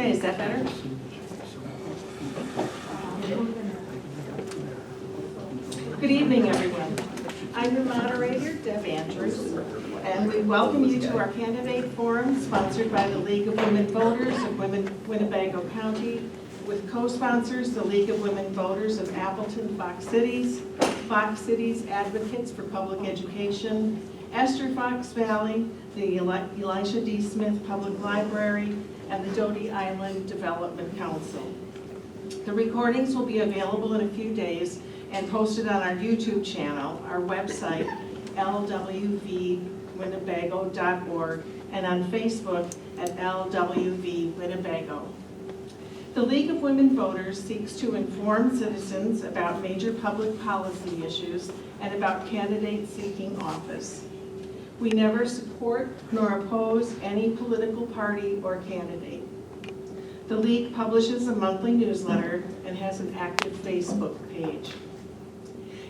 Okay, is that better? Good evening, everyone. I'm your moderator, Deb Andrews, and we welcome you to our candidate forum sponsored by the League of Women Voters of Winnebago County, with co-sponsors the League of Women Voters of Appleton, Fox Cities Advocates for Public Education, ESTHER Fox Valley, the Elisha D. Smith Public Library, and the Doty Island Development Council. The recordings will be available in a few days and posted on our YouTube channel, our website, LWVWinnebago.org, and on Facebook at LWV Winnebago. The League of Women Voters seeks to inform citizens about major public policy issues and about candidates seeking office. We never support nor oppose any political party or candidate. The League publishes a monthly newsletter and has an active Facebook page.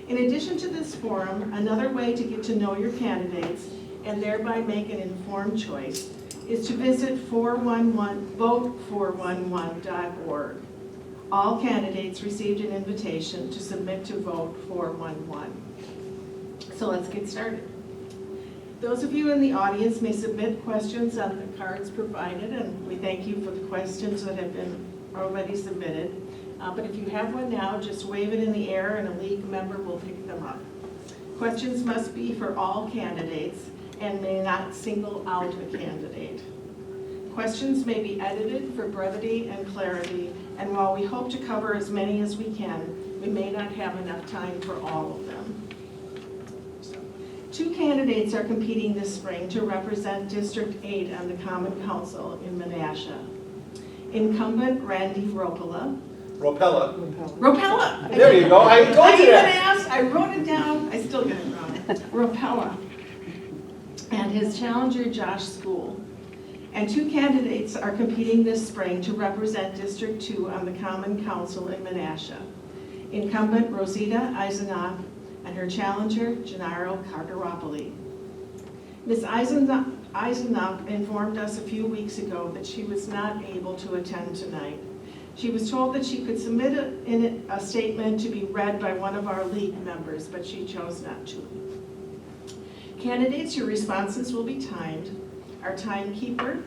In addition to this forum, another way to get to know your candidates and thereby make an informed choice is to visit vote411.org. All candidates received an invitation to submit to Vote 411. So let's get started. Those of you in the audience may submit questions on the cards provided, and we thank you for the questions that have been already submitted. But if you have one now, just wave it in the air and a League member will pick them up. Questions must be for all candidates and may not single out a candidate. Questions may be edited for brevity and clarity, and while we hope to cover as many as we can, we may not have enough time for all of them. Two candidates are competing this spring to represent District 8 on the Common Council in Menasha. Incumbent Randy Ropella. Ropella. There you go. I told you that. I wrote it down. I still get it wrong. Ropella. And his challenger, Josh School. And two candidates are competing this spring to represent District 2 on the Common Council in Menasha. Incumbent Rosita Eisenach and her challenger, Genaro Cardaropoli. Ms. Eisenach informed us a few weeks ago that she was not able to attend tonight. She was told that she could submit a statement to be read by one of our League members, but she chose not to. Candidates, your responses will be timed. Our timekeeper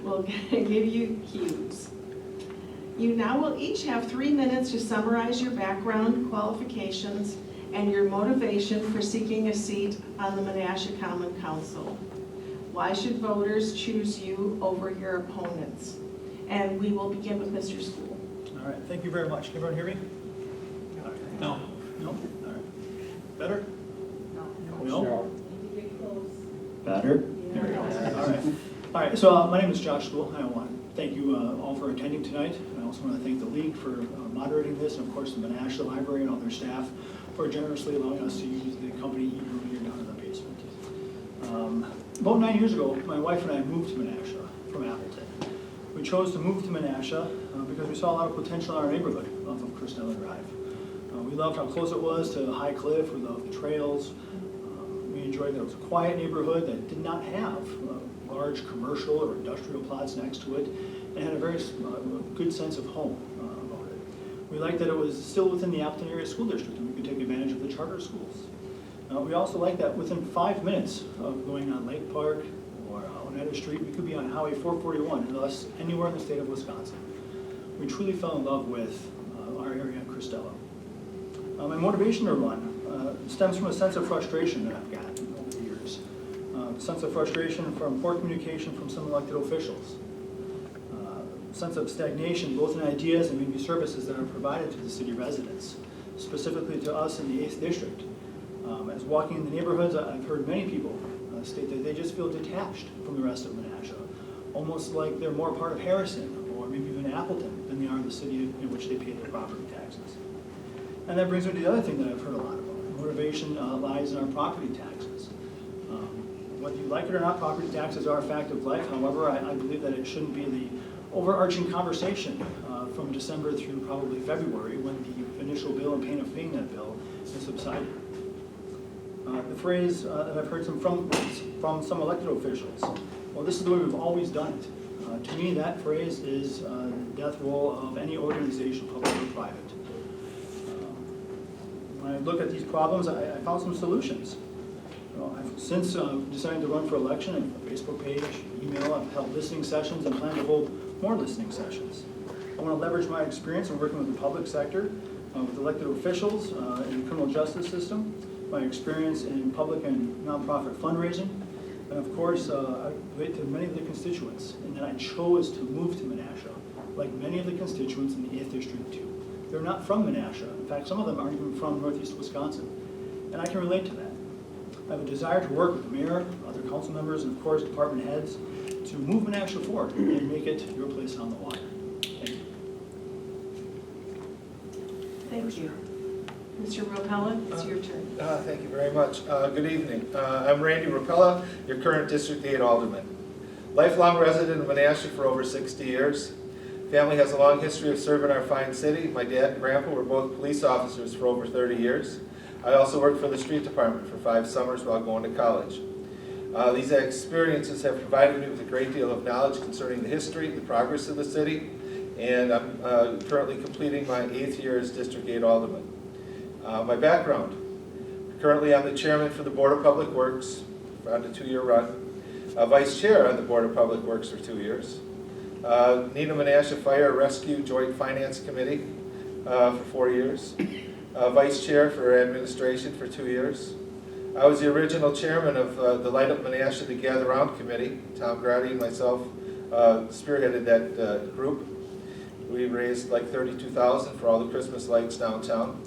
will give you cues. You now will each have 3 minutes to summarize your background, qualifications, and your motivation for seeking a seat on the Menasha Common Council. Why should voters choose you over your opponents? And we will begin with Mr. School. All right, thank you very much. Can everyone hear me? No? No? All right. Better? No? Better? All right, so my name is Josh School. I want to thank you all for attending tonight. I also want to thank the League for moderating this, and of course the Menasha Library and all their staff for generously allowing us to use the company e-room here down in the basement. About 9 years ago, my wife and I moved to Menasha from Appleton. We chose to move to Menasha because we saw a lot of potential in our neighborhood off of Christella Drive. We loved how close it was to High Cliff. We loved the trails. We enjoyed that it was a quiet neighborhood that did not have large commercial or industrial plots next to it, and had a very good sense of home about it. We liked that it was still within the Appleton Area School District, and we could take advantage of the charter schools. We also liked that within 5 minutes of going on Lake Park or Oneida Street, we could be on Highway 441, and thus anywhere in the state of Wisconsin. We truly fell in love with our area in Christella. My motivation to run stems from a sense of frustration that I've gotten over the years. A sense of frustration from poor communication from some elected officials. A sense of stagnation both in ideas and maybe services that are provided to the city residents, specifically to us in the 8th District. As walking in the neighborhoods, I've heard many people state that they just feel detached from the rest of Menasha, almost like they're more part of Harrison or maybe even Appleton than they are the city in which they pay their property taxes. And that brings me to the other thing that I've heard a lot about. Motivation lies in our property taxes. Whether you like it or not, property taxes are a fact of life. However, I believe that it shouldn't be the overarching conversation from December through probably February when the initial bill and pain of paying that bill has subsided. The phrase that I've heard from some elected officials, well, this is the way we've always done it. To me, that phrase is the death roll of any organization, public or private. When I look at these problems, I found some solutions. Since deciding to run for election, I have a Facebook page, email, I've held listening sessions and plan to hold more listening sessions. I want to leverage my experience in working with the public sector, with elected officials in the criminal justice system, my experience in public and nonprofit fundraising, and of course, I relate to many of the constituents, and then I chose to move to Menasha, like many of the constituents in the 8th District too. They're not from Menasha. In fact, some of them aren't even from Northeast Wisconsin, and I can relate to that. I have a desire to work with the mayor, other council members, and of course, department heads to move Menasha forward and make it your place on the water. Thank you. Thank you. Mr. Ropella, it's your turn. Thank you very much. Good evening. I'm Randy Ropella, your current District 8 Alderman. Lifelong resident of Menasha for over 60 years. Family has a long history of serving our fine city. My dad and grandpa were both police officers for over 30 years. I also worked for the street department for 5 summers while going to college. These experiences have provided me with a great deal of knowledge concerning the history, the progress of the city, and I'm currently completing my 8th year as District 8 Alderman. My background: currently I'm the chairman for the Board of Public Works on a 2-year run, vice chair on the Board of Public Works for 2 years, Nina Menasha Fire Rescue Joint Finance Committee for 4 years, vice chair for administration for 2 years. I was the original chairman of the Light Up Menasha, the Gather Round Committee. Tom Grady and myself spearheaded that group. We raised like $32,000 for all the Christmas lights downtown.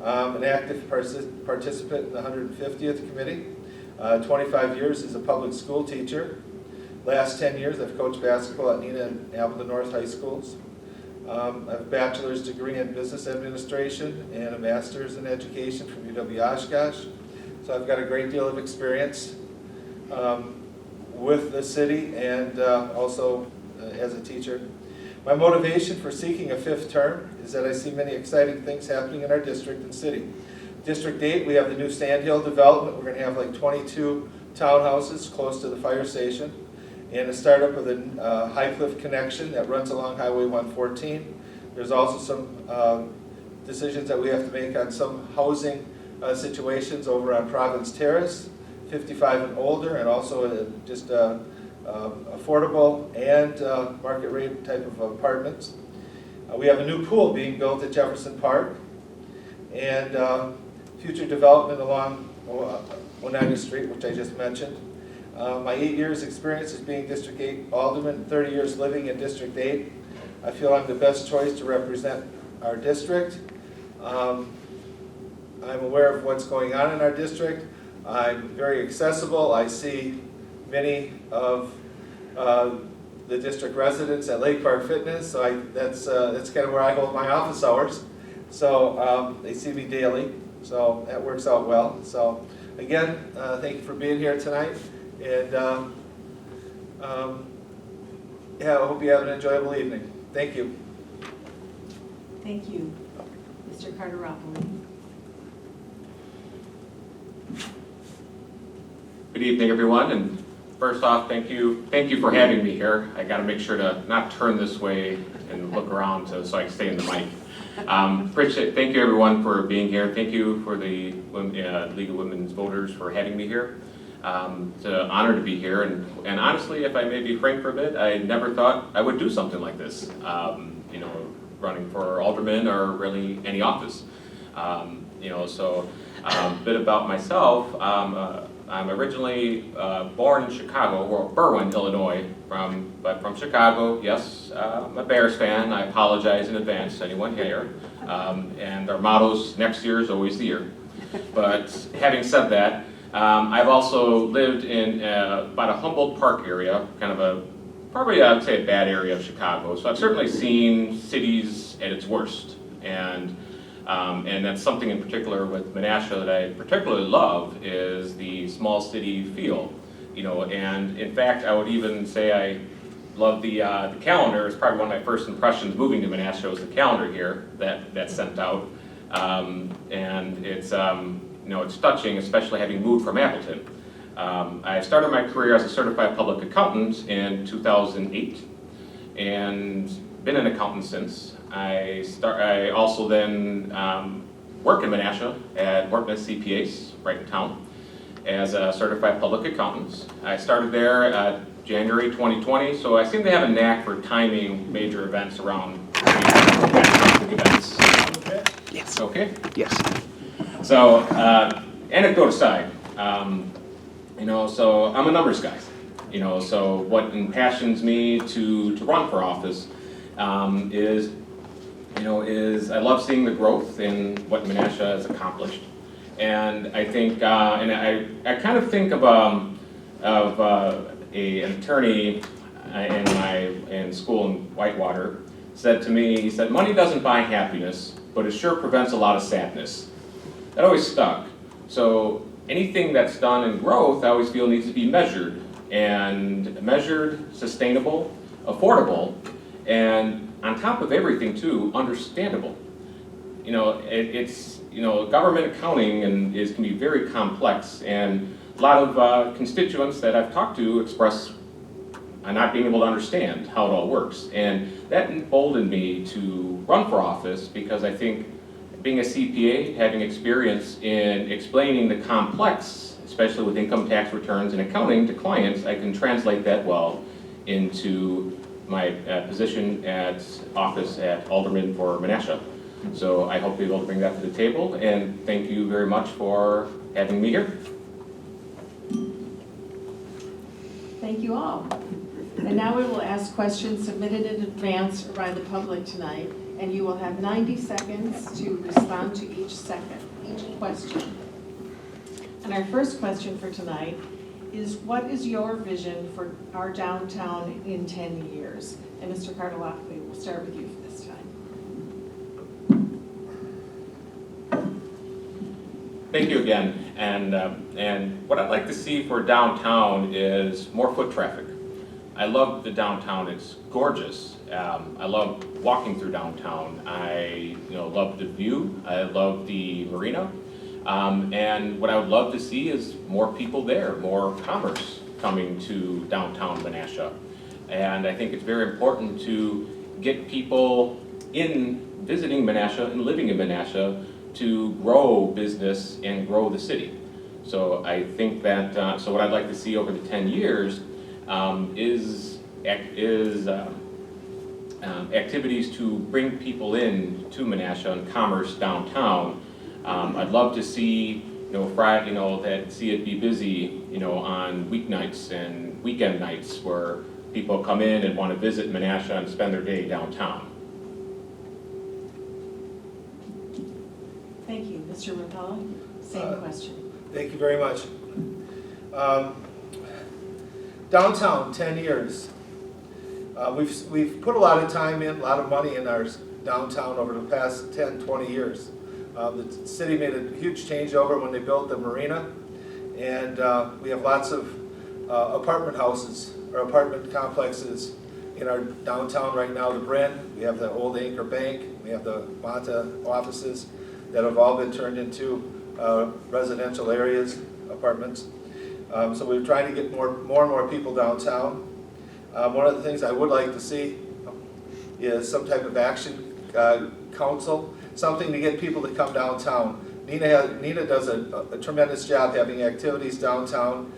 An active participant in the 150th Committee. 25 years as a public school teacher. Last 10 years I've coached basketball at Nina and Appleton North High Schools. I have a bachelor's degree in business administration and a master's in education from UW Oshkosh. So I've got a great deal of experience with the city and also as a teacher. My motivation for seeking a 5th term is that I see many exciting things happening in our district and city. District 8, we have the new Sandhill development. We're going to have like 22 townhouses close to the fire station, and a startup of the High Cliff connection that runs along Highway 114. There's also some decisions that we have to make on some housing situations over on Province Terrace, 55 and older, and also just affordable and market rate type of apartments. We have a new pool being built at Jefferson Park, and future development along Oneida Street, which I just mentioned. My 8 years experience as being District 8 Alderman, 30 years living in District 8. I feel I'm the best choice to represent our district. I'm aware of what's going on in our district. I'm very accessible. I see many of the district residents at Lake Park Fitness, so that's kind of where I hold my office hours. So they see me daily, so that works out well. So again, thank you for being here tonight, and yeah, I hope you have an enjoyable evening. Thank you. Thank you. Mr. Cardaropoli. Good evening, everyone, and first off, thank you for having me here. I got to make sure to not turn this way and look around so I can stay in the mic. Thank you, everyone, for being here. Thank you for the League of Women's Voters for having me here. It's an honor to be here, and honestly, if I may be frank for a bit, I never thought I would do something like this. Running for alderman or really any office. So a bit about myself. I'm originally born in Chicago, or Berwyn, Illinois, but from Chicago. Yes, I'm a Bears fan. I apologize in advance to anyone here. And our motto's next year is always the year. But having said that, I've also lived in about a Humboldt Park area, kind of probably I would say a bad area of Chicago. So I've certainly seen cities at its worst. And that's something in particular with Menasha that I particularly love is the small city feel, and in fact I would even say I love the calendar. It's probably one of my first impressions moving to Menasha was the calendar here that's sent out, and it's it's touching, especially having moved from Appleton. I started my career as a certified public accountant in 2008 and been an accountant since. I also then worked in Menasha at Workman CPAs right in town as a certified public accountant. I started there January 2020, so I seem to have a knack for timing major events around events. Okay. Yes. Okay? Yes. So, anecdote aside, so I'm a numbers guy. So what impassions me to run for office is I love seeing the growth in what Menasha has accomplished. And I think, and I kind of think of an attorney in school in Whitewater said to me, he said, money doesn't buy happiness, but it sure prevents a lot of sadness. That always stuck. So anything that's done in growth, I always feel needs to be measured, sustainable, affordable, and on top of everything too, understandable. Government accounting can be very complex, and a lot of constituents that I've talked to express not being able to understand how it all works. And that emboldened me to run for office because I think being a CPA, having experience in explaining the complex, especially with income tax returns and accounting to clients, I can translate that well into my position at office at Alderman for Menasha. So I hope to be able to bring that to the table, and thank you very much for having me here. Thank you all. And now we will ask questions submitted in advance or by the public tonight, and you will have 90 seconds to respond to each question. And our first question for tonight is, what is your vision for our downtown in 10 years? And Mr. Cardaropoli, we'll start with you for this time. Thank you again. And what I'd like to see for downtown is more foot traffic. I love the downtown. It's gorgeous. I love walking through downtown. I love the view. I love the marina. And what I would love to see is more people there, more commerce coming to downtown Menasha. And I think it's very important to get people in visiting Menasha and living in Menasha to grow business and grow the city. So I think that, so what I'd like to see over the 10 years is activities to bring people in to Menasha and commerce downtown. I'd love to see, see it be busy, on weeknights and weekend nights where people come in and want to visit Menasha and spend their day downtown. Thank you. Mr. Ropella, same question. Thank you very much. Downtown, 10 years. We've put a lot of time in, a lot of money in our downtown over the past 10, 20 years. The city made a huge changeover when they built the marina, and we have lots of apartment houses or apartment complexes in our downtown right now. The Bryn, we have the old Anchor Bank, we have the Monta offices that have all been turned into residential areas, apartments. So we're trying to get more and more people downtown. One of the things I would like to see is some type of action council, something to get people to come downtown. Nina does a tremendous job having activities downtown,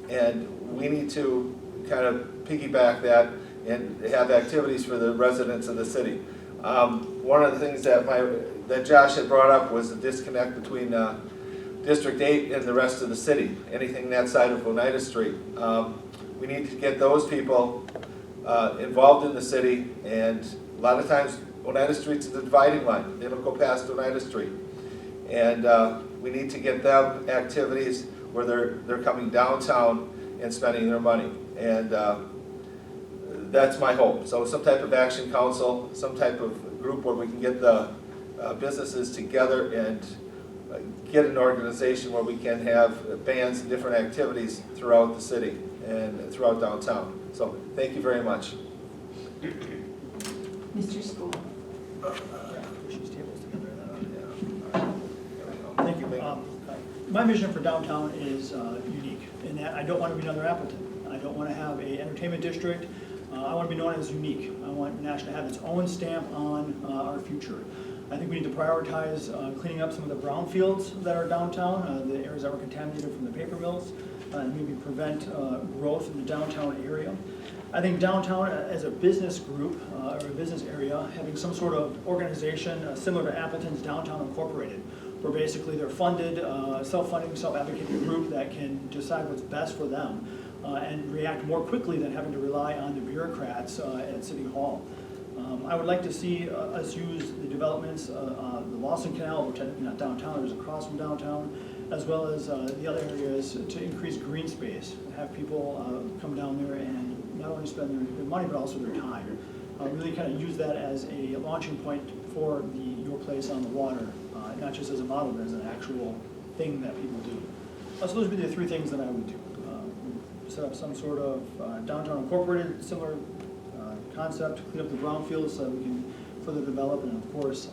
and we need to kind of piggyback that and have activities for the residents of the city. One of the things that Josh had brought up was the disconnect between District 8 and the rest of the city, anything that side of Oneida Street. We need to get those people involved in the city, and a lot of times Oneida Street's the dividing line. They don't go past Oneida Street. And we need to get them activities where they're coming downtown and spending their money. And that's my hope. So some type of action council, some type of group where we can get the businesses together and get an organization where we can have bands and different activities throughout the city and throughout downtown. So thank you very much. Mr. School. Push these tables together. Thank you. My vision for downtown is unique, in that I don't want to be another Appleton. I don't want to have an entertainment district. I want to be known as unique. I want Menasha to have its own stamp on our future. I think we need to prioritize cleaning up some of the brownfields that are downtown, the areas that were contaminated from the paper mills, and maybe prevent growth in the downtown area. I think downtown as a business group or a business area, having some sort of organization similar to Appleton's Downtown Incorporated, where basically they're funded, self-funding, self-advocating group that can decide what's best for them and react more quickly than having to rely on the bureaucrats at City Hall. I would like to see us use the developments, the Lawson Canal, which technically not downtown, it is across from downtown, as well as the other areas to increase green space, have people come down there and not only spend their money but also their time. Really kind of use that as a launching point for your place on the water, not just as a model, but as an actual thing that people do. So those would be the three things that I would do. Set up some sort of downtown incorporated, similar concept, clean up the brownfields so that we can further develop, and of course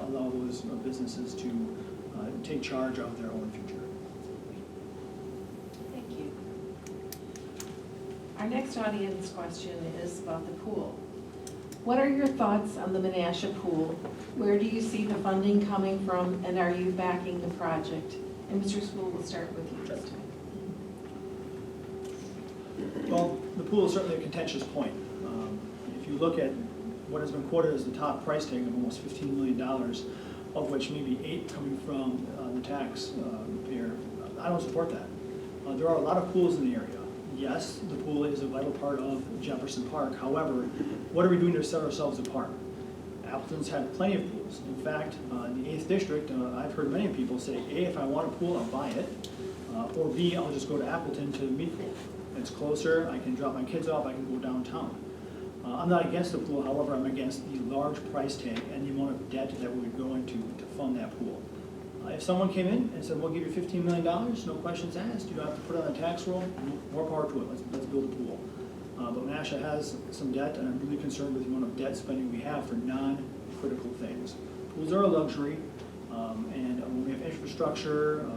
allow those businesses to take charge of their own future. Thank you. Our next audience question is about the pool. What are your thoughts on the Menasha pool? Where do you see the funding coming from, and are you backing the project? And Mr. Spool, we'll start with you this time. Well, the pool is certainly a contentious point. If you look at what has been quoted as the top price tag of almost $15 million, of which maybe 8 coming from the tax payer, I don't support that. There are a lot of pools in the area. Yes, the pool is a vital part of Jefferson Park. However, what are we doing to set ourselves apart? Appleton's had plenty of pools. In fact, in the 8th district, I've heard many people say, A, if I want a pool, I'll buy it, or B, I'll just go to Appleton to meet pool. It's closer, I can drop my kids off, I can go downtown. I'm not against the pool, however, I'm against the large price tag and the amount of debt that we would go into to fund that pool. If someone came in and said, we'll give you $15 million, no questions asked, you don't have to put it on the tax roll, more power to it, let's build a pool. But Menasha has some debt, and I'm really concerned with the amount of debt spending we have for non-critical things. Pools are a luxury, and when we have infrastructure,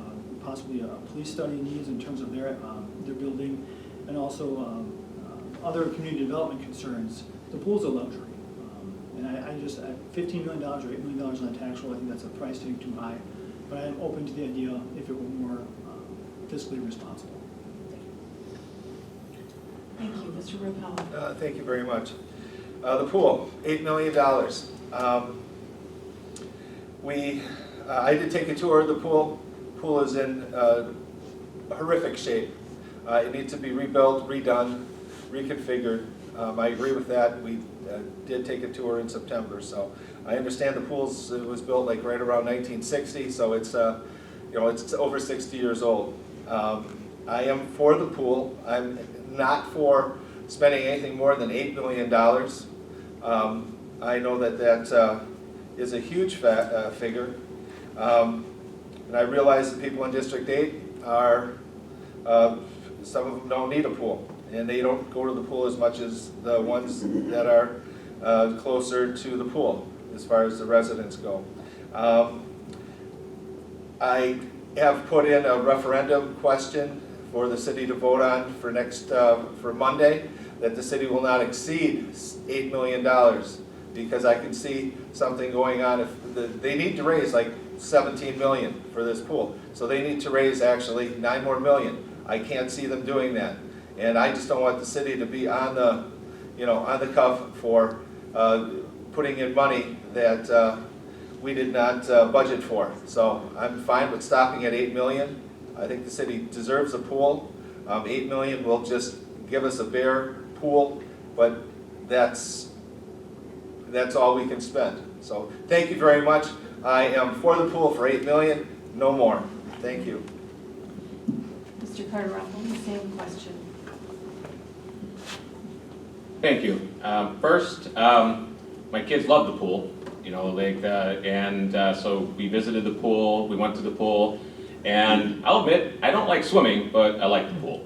possibly a police study needs in terms of their building, and also other community development concerns, the pool's a luxury. And I just, at $15 million or $8 million on the tax roll, I think that's a price tag too high. But I'm open to the idea if it were more fiscally responsible. Thank you, Mr. Ropella. Thank you very much. The pool, $8 million. I did take a tour of the pool. Pool is in horrific shape. It needs to be rebuilt, redone, reconfigured. I agree with that. We did take a tour in September, so I understand the pool was built like right around 1960, so it's it's over 60 years old. I am for the pool. I'm not for spending anything more than $8 million. I know that is a huge figure, and I realize that people in District 8 are some of them don't need a pool, and they don't go to the pool as much as the ones that are closer to the pool as far as the residents go. I have put in a referendum question for the city to vote on for for Monday, that the city will not exceed $8 million, because I can see something going on. If they need to raise like $17 million for this pool, so they need to raise actually $9 more million. I can't see them doing that, and I just don't want the city to be on the, on the cuff for putting in money that we did not budget for. So I'm fine with stopping at $8 million. I think the city deserves a pool. $8 million will just give us a bare pool, but that's all we can spend. So thank you very much. I am for the pool for $8 million, no more. Thank you. Mr. Cardaropoli, same question. Thank you. First, my kids love the pool, so we visited the pool, we went to the pool, and I'll admit, I don't like swimming, but I like the pool.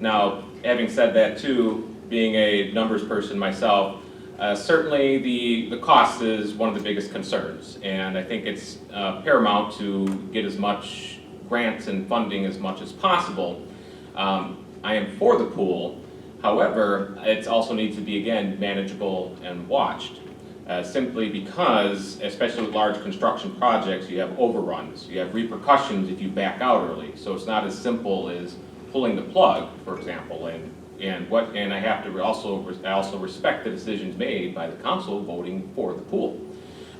Now, having said that too, being a numbers person myself, certainly the cost is one of the biggest concerns, and I think it's paramount to get as much grants and funding as much as possible. I am for the pool. However, it also needs to be, again, manageable and watched. Simply because, especially with large construction projects, you have overruns, you have repercussions if you back out early. So it's not as simple as pulling the plug, for example, and I have to also respect the decisions made by the council voting for the pool.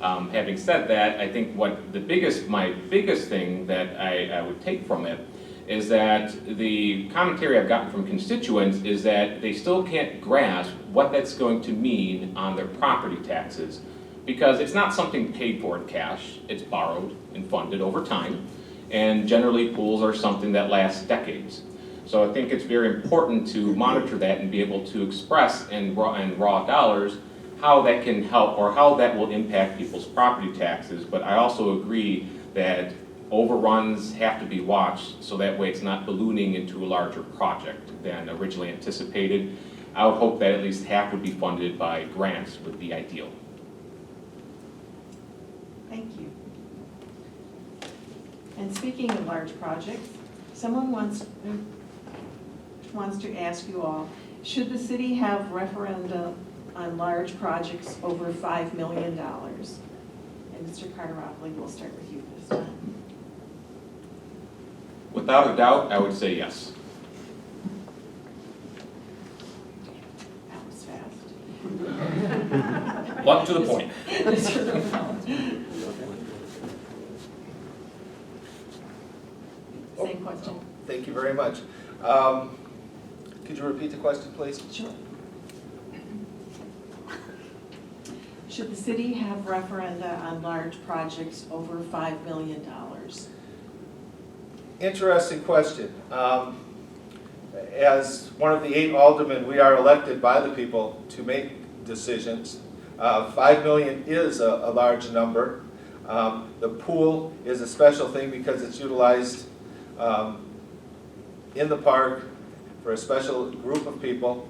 Having said that, I think my biggest thing that I would take from it is that the commentary I've gotten from constituents is that they still can't grasp what that's going to mean on their property taxes, because it's not something paid for in cash, it's borrowed and funded over time, and generally pools are something that lasts decades. So I think it's very important to monitor that and be able to express in raw dollars how that can help or how that will impact people's property taxes. But I also agree that overruns have to be watched so that way it's not ballooning into a larger project than originally anticipated. I would hope that at least half would be funded by grants would be ideal. Thank you. And speaking of large projects, someone wants to ask you all, should the city have referendum on large projects over $5 million? And Mr. Cardaropoli, we'll start with you this time. Without a doubt, I would say yes. That was fast. Blunt to the point. Same question. Thank you very much. Could you repeat the question, please? Sure. Should the city have referenda on large projects over $5 million? Interesting question. As one of the 8 aldermen, we are elected by the people to make decisions. 5 million is a large number. The pool is a special thing because it's utilized in the park for a special group of people.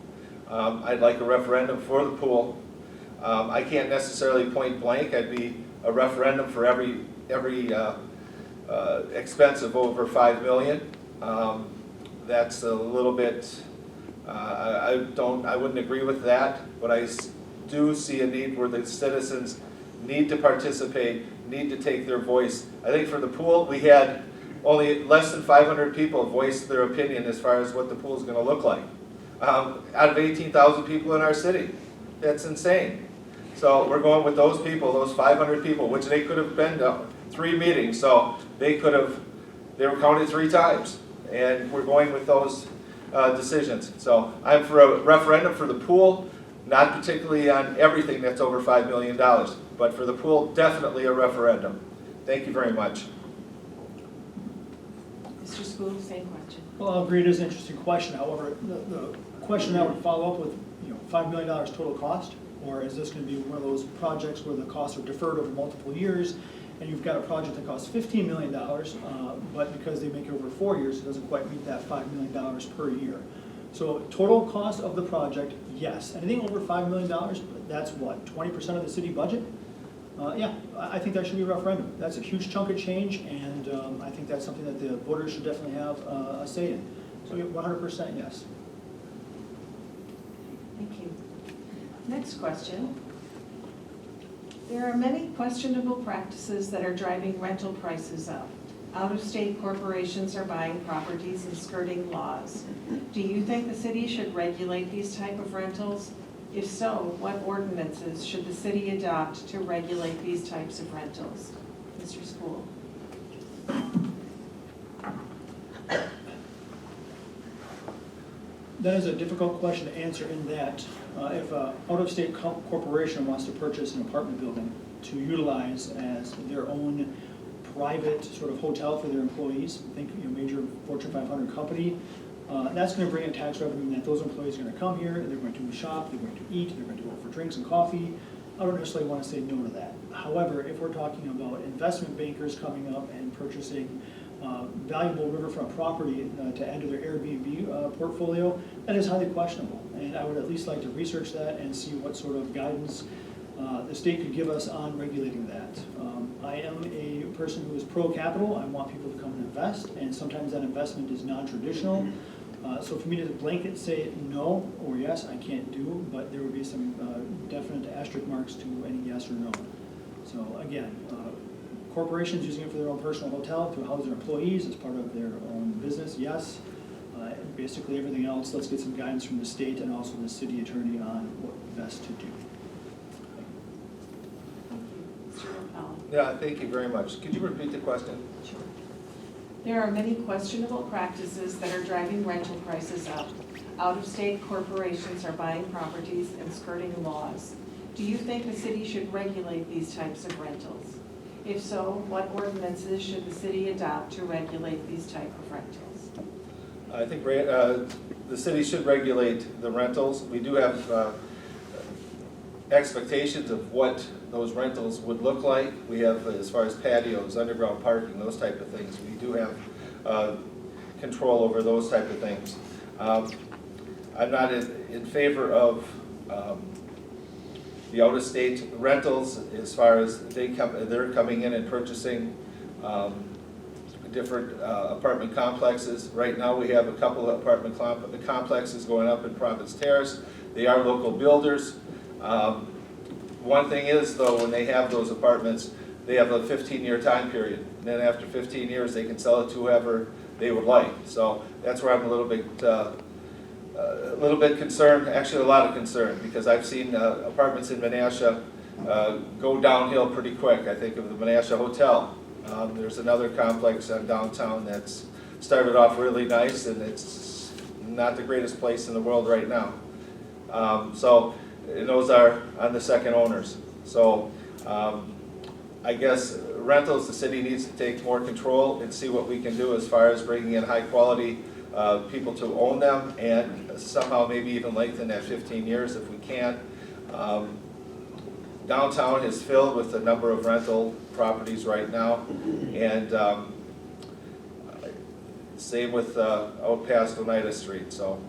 I'd like a referendum for the pool. I can't necessarily point blank. I'd be a referendum for every expense of over 5 million. That's a little bit, I wouldn't agree with that, but I do see a need where the citizens need to participate, need to take their voice. I think for the pool, we had only less than 500 people voice their opinion as far as what the pool is going to look like. Out of 18,000 people in our city. That's insane. So we're going with those people, those 500 people, which they could have been to 3 meetings, so they were counted 3 times. And we're going with those decisions. So I'm for a referendum for the pool, not particularly on everything that's over $5 million, but for the pool, definitely a referendum. Thank you very much. Mr. School, same question. Well, I'll agree, it is an interesting question. However, the question I would follow up with, $5 million total cost, or is this going to be one of those projects where the costs are deferred over multiple years, and you've got a project that costs $15 million, but because they make it over 4 years, it doesn't quite meet that $5 million per year. So total cost of the project, yes. Anything over $5 million, that's what, 20% of the city budget? Yeah, I think that should be a referendum. That's a huge chunk of change, and I think that's something that the voters should definitely have a say in. So 100% yes. Thank you. Next question. There are many questionable practices that are driving rental prices up. Out-of-state corporations are buying properties and skirting laws. Do you think the city should regulate these type of rentals? If so, what ordinances should the city adopt to regulate these types of rentals? Mr. School. That is a difficult question to answer in that if an out-of-state corporation wants to purchase an apartment building to utilize as their own private sort of hotel for their employees, think major Fortune 500 company, that's going to bring in tax revenue that those employees are going to come here, and they're going to shop, they're going to eat, they're going to go for drinks and coffee. I don't necessarily want to say no to that. However, if we're talking about investment bankers coming up and purchasing valuable riverfront property to add to their Airbnb portfolio, that is highly questionable. And I would at least like to research that and see what sort of guidance the state could give us on regulating that. I am a person who is pro-capital. I want people to come and invest, and sometimes that investment is non-traditional. So for me to blanket say no or yes, I can't do, but there would be some definite asterisk marks to any yes or no. So again, corporations using it for their own personal hotel to house their employees as part of their own business, yes. Basically everything else, let's get some guidance from the state and also the city attorney on what best to do. Mr. Ropella. Yeah, thank you very much. Could you repeat the question? Sure. There are many questionable practices that are driving rental prices up. Out-of-state corporations are buying properties and skirting laws. Do you think the city should regulate these types of rentals? If so, what ordinances should the city adopt to regulate these type of rentals? I think the city should regulate the rentals. We do have expectations of what those rentals would look like. We have, as far as patios, underground parking, those type of things. We do have control over those type of things. I'm not in favor of the out-of-state rentals as far as they're coming in and purchasing different apartment complexes. Right now we have a couple of apartment complexes going up in Province Terrace. They are local builders. One thing is though, when they have those apartments, they have a 15-year time period. And then after 15 years, they can sell it to whoever they would like. So that's where I'm a little bit concerned, actually a lot of concern, because I've seen apartments in Menasha go downhill pretty quick. I think of the Menasha Hotel. There's another complex on downtown that's started off really nice, and it's not the greatest place in the world right now. And those are on the second owners. So I guess rentals, the city needs to take more control and see what we can do as far as bringing in high quality people to own them, and somehow maybe even lengthen that 15 years if we can. Downtown is filled with a number of rental properties right now, and same with out past Oneida Street. So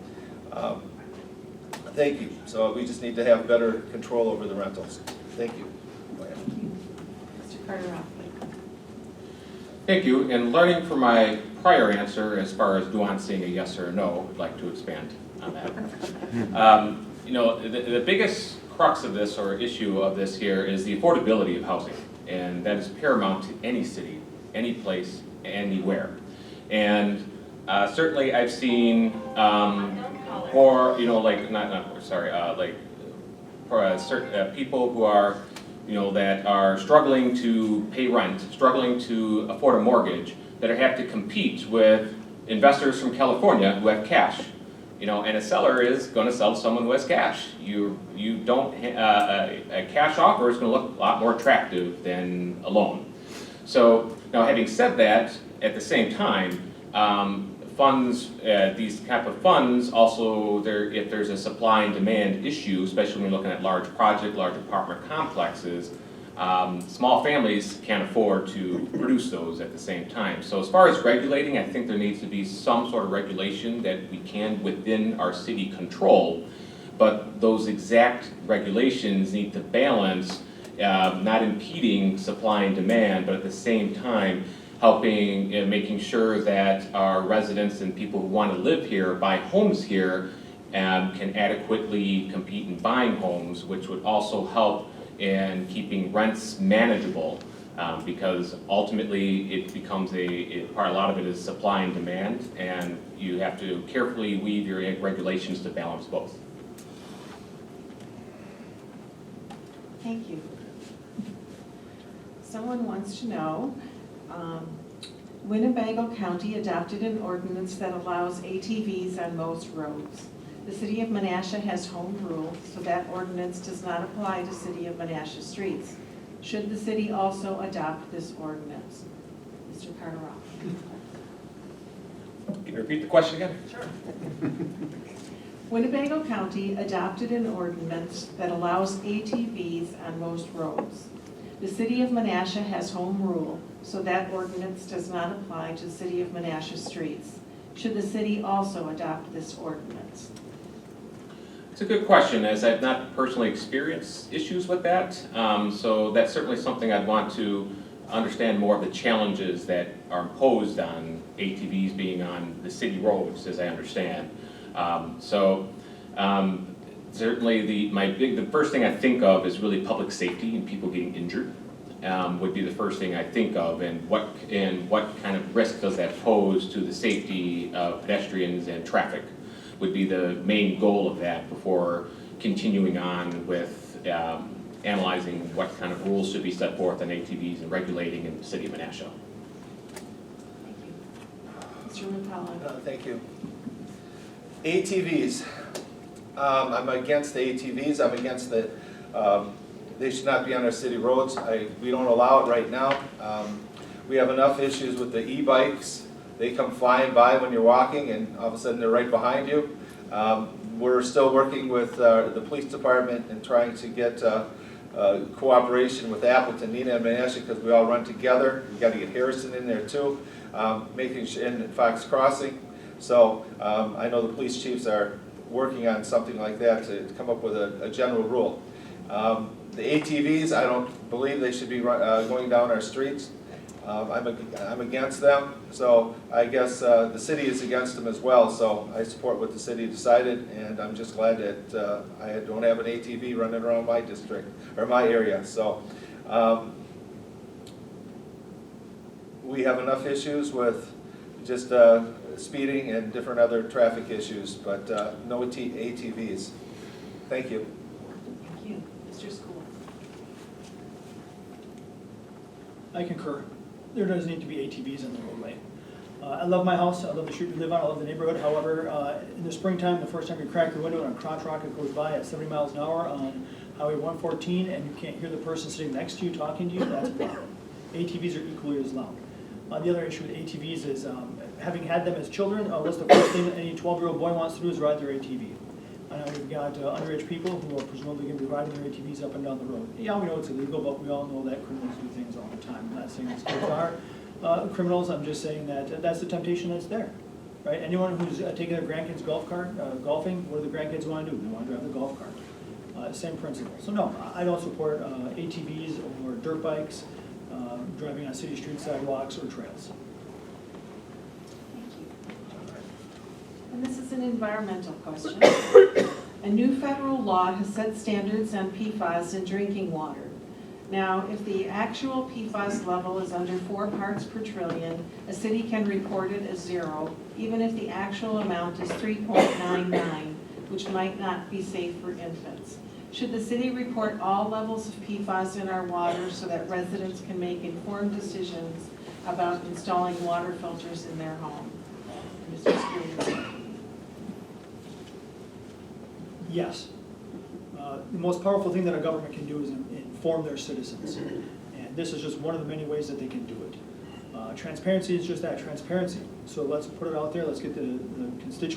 thank you. So we just need to have better control over the rentals. Thank you. Mr. Cardaropoli. Thank you. And learning from my prior answer, as far as nuancing a yes or a no, I'd like to expand on that. You know, the biggest crux of this or issue of this here is the affordability of housing, and that is paramount to any city, any place, anywhere. And certainly I've seen for, you know, like certain people who are, you know, that are struggling to pay rent, struggling to afford a mortgage, that have to compete with investors from California who have cash. You know, and a seller is going to sell to someone who has cash. You don't a cash offer is going to look a lot more attractive than a loan. So now, having said that, at the same time, funds, these type of funds, also if there's a supply and demand issue, especially when you're looking at large project, large apartment complexes, small families can't afford to produce those at the same time. So as far as regulating, I think there needs to be some sort of regulation that we can within our city control, but those exact regulations need to balance not impeding supply and demand, but at the same time helping and making sure that our residents and people who want to live here, buy homes here, can adequately compete in buying homes, which would also help in keeping rents manageable, because ultimately it becomes a lot of it is supply and demand, and you have to carefully weave your regulations to balance both. Thank you. Someone wants to know, Winnebago County adopted an ordinance that allows ATVs on most roads. The city of Menasha has home rule, so that ordinance does not apply to city of Menasha streets. Should the city also adopt this ordinance? Mr. Cardaropoli. Can you repeat the question again? Sure. Winnebago County adopted an ordinance that allows ATVs on most roads. The city of Menasha has home rule, so that ordinance does not apply to the city of Menasha streets. Should the city also adopt this ordinance? It's a good question, as I've not personally experienced issues with that. So that's certainly something I'd want to understand more of the challenges that are imposed on ATVs being on the city roads, as I understand. Certainly the first thing I think of is really public safety and people getting injured. Would be the first thing I think of, and what kind of risk does that pose to the safety of pedestrians and traffic would be the main goal of that before continuing on with analyzing what kind of rules should be set forth on ATVs and regulating in the city of Menasha. Mr. Ropella. Thank you. ATVs. I'm against the ATVs. I'm against the, they should not be on our city roads. We don't allow it right now. We have enough issues with the e-bikes. They come flying by when you're walking and all of a sudden they're right behind you. We're still working with the police department and trying to get cooperation with Appleton, Nina, and Menasha, because we all run together. We've got to get Harrison in there too, making sure, and Fox Crossing. So I know the police chiefs are working on something like that to come up with a general rule. The ATVs, I don't believe they should be going down our streets. I'm against them, so I guess the city is against them as well, so I support what the city decided, and I'm just glad that I don't have an ATV running around my district, or my area. So we have enough issues with just speeding and different other traffic issues, but no ATVs. Thank you. Thank you. Mr. School. I concur. There does need to be ATVs in the roadway. I love my house, I love the street we live on, I love the neighborhood. However, in the springtime, the first time you crack your window and a crotch rocket goes by at 70 miles an hour on Highway 114 and you can't hear the person sitting next to you talking to you, that's a problem. ATVs are equally as loud. The other issue with ATVs is, having had them as children, what's the first thing that any 12-year-old boy wants to do is ride their ATV. I know we've got underage people who are presumably going to be riding their ATVs up and down the road. Yeah, we know it's illegal, but we all know that criminals do things all the time. I'm not saying these kids are criminals, I'm just saying that that's the temptation that's there. Right? Anyone who's taking their grandkids golfing, what do the grandkids want to do? They want to drive the golf cart. Same principle. So no, I don't support ATVs or dirt bikes driving on city streets, sidewalks, or trails. Thank you. And this is an environmental question. A new federal law has set standards on PFAS in drinking water. Now, if the actual PFAS level is under 4 parts per trillion, a city can report it as 0, even if the actual amount is 3.99, which might not be safe for infants. Should the city report all levels of PFAS in our water so that residents can make informed decisions about installing water filters in their home? Mr. Scudery. Yes. The most powerful thing that a government can do is inform their citizens. And this is just one of the many ways that they can do it. Transparency is just that, transparency. So let's put it out there, let's get the constituents